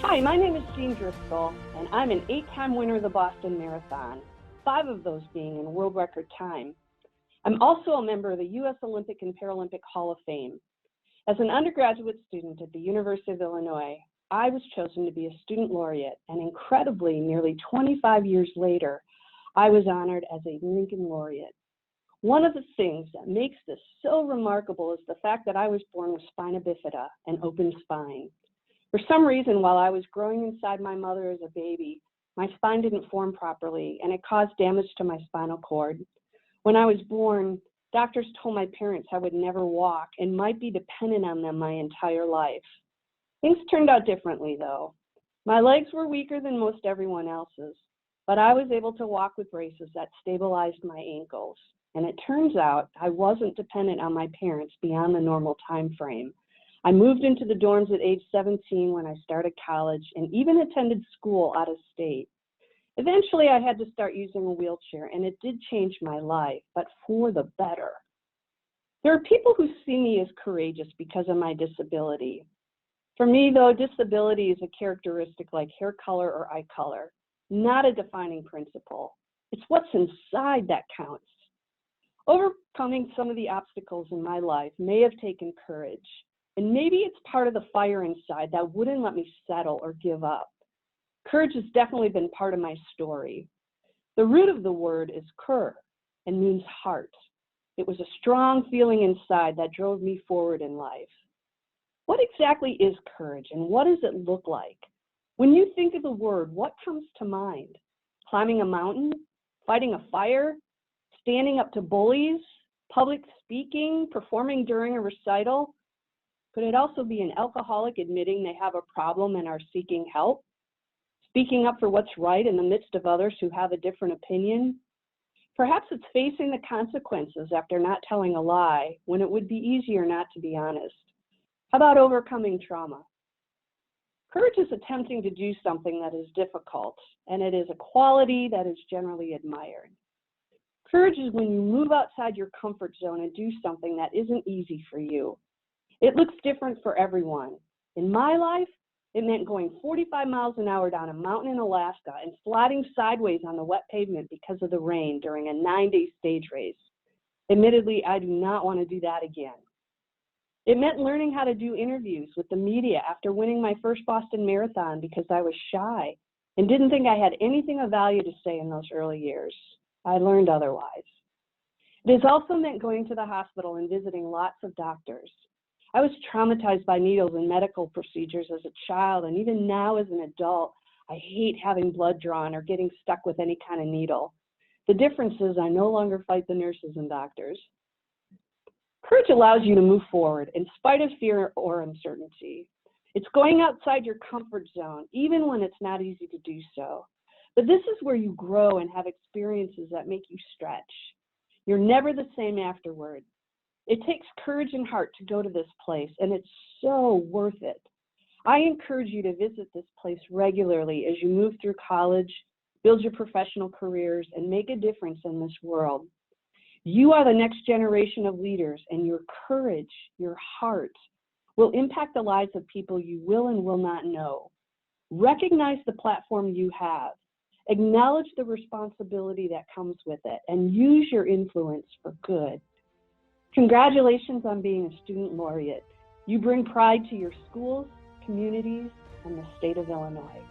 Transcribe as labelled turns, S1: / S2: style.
S1: Hi, my name is Jean Driscoll, and I'm an 8-time winner of the Boston Marathon, 5 of those being in world record time. I'm also a member of the U.S. Olympic and Paralympic Hall of Fame. As an undergraduate student at the University of Illinois, I was chosen to be a student laureate, and incredibly, nearly 25 years later, I was honored as a Lincoln Laureate. One of the things that makes this so remarkable is the fact that I was born with spina bifida, an open spine. For some reason, while I was growing inside my mother as a baby, my spine didn't form properly, and it caused damage to my spinal cord. When I was born, doctors told my parents I would never walk and might be dependent on them my entire life. Things turned out differently, though. My legs were weaker than most everyone else's, but I was able to walk with braces that stabilized my ankles. And it turns out I wasn't dependent on my parents beyond the normal time frame. I moved into the dorms at age 17 when I started college and even attended school out of state. Eventually, I had to start using a wheelchair, and it did change my life, but for the better. There are people who see me as courageous because of my disability. For me, though, disability is a characteristic like hair color or eye color, not a defining principle. It's what's inside that counts. Overcoming some of the obstacles in my life may have taken courage. And maybe it's part of the fire inside that wouldn't let me settle or give up. Courage has definitely been part of my story. The root of the word is cur and means heart. It was a strong feeling inside that drove me forward in life. What exactly is courage and what does it look like? When you think of the word, what comes to mind? Climbing a mountain? Fighting a fire? Standing up to bullies? Public speaking? Performing during a recital? Could it also be an alcoholic admitting they have a problem and are seeking help? Speaking up for what's right in the midst of others who have a different opinion? Perhaps it's facing the consequences after not telling a lie when it would be easier not to be honest. How about overcoming trauma? Courage is attempting to do something that is difficult, and it is a quality that is generally admired. Courage is when you move outside your comfort zone and do something that isn't easy for you. It looks different for everyone. In my life, it meant going 45 miles an hour down a mountain in Alaska and sliding sideways on the wet pavement because of the rain during a 9-day stage race. Admittedly, I do not want to do that again. It meant learning how to do interviews with the media after winning my first Boston Marathon because I was shy and didn't think I had anything of value to say in those early years. I learned otherwise. It has also meant going to the hospital and visiting lots of doctors. I was traumatized by needles and medical procedures as a child, and even now as an adult, I hate having blood drawn or getting stuck with any kind of needle. The difference is I no longer fight the nurses and doctors. Courage allows you to move forward in spite of fear or uncertainty. It's going outside your comfort zone, even when it's not easy to do so. But this is where you grow and have experiences that make you stretch. You're never the same afterward. It takes courage and heart to go to this place, and it's so worth it. I encourage you to visit this place regularly as you move through college, build your professional careers, and make a difference in this world. You are the next generation of leaders, and your courage, your heart, will impact the lives of people you will and will not know. Recognize the platform you have. Acknowledge the responsibility that comes with it, and use your influence for good. Congratulations on being a student laureate. You bring pride to your schools, communities, and the state of Illinois.